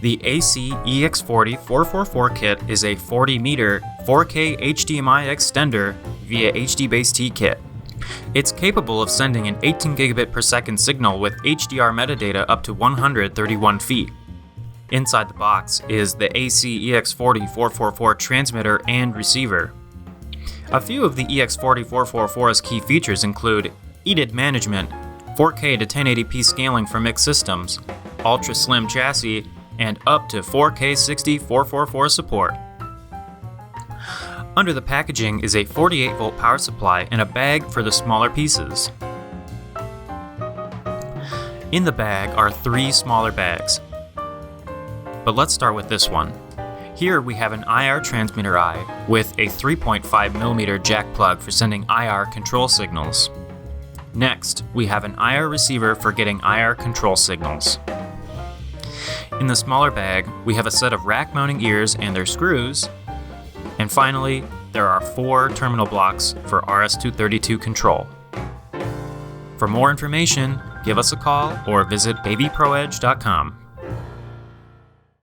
The AC-EX40-444 kit is a 40-meter 4K HDMI extender via HD-Base-T kit. It's capable of sending an 18 gigabit per second signal with HDR metadata up to 131 feet. Inside the box is the AC-EX40-444 transmitter and receiver. A few of the EX40-444's key features include EDID management, 4K to 1080p scaling for mixed systems, ultra-slim chassis, and up to 4K 60-444 support. Under the packaging is a 48-volt power supply and a bag for the smaller pieces. In the bag are 3 smaller bags. But let's start with this one. Here we have an IR transmitter eye with a 3.5mm jack plug for sending IR control signals. Next, we have an IR receiver for getting IR control signals. In the smaller bag, we have a set of rack mounting ears and their screws. And finally, there are 4 terminal blocks for RS-232 control. For more information, give us a call or visit avproedge.com.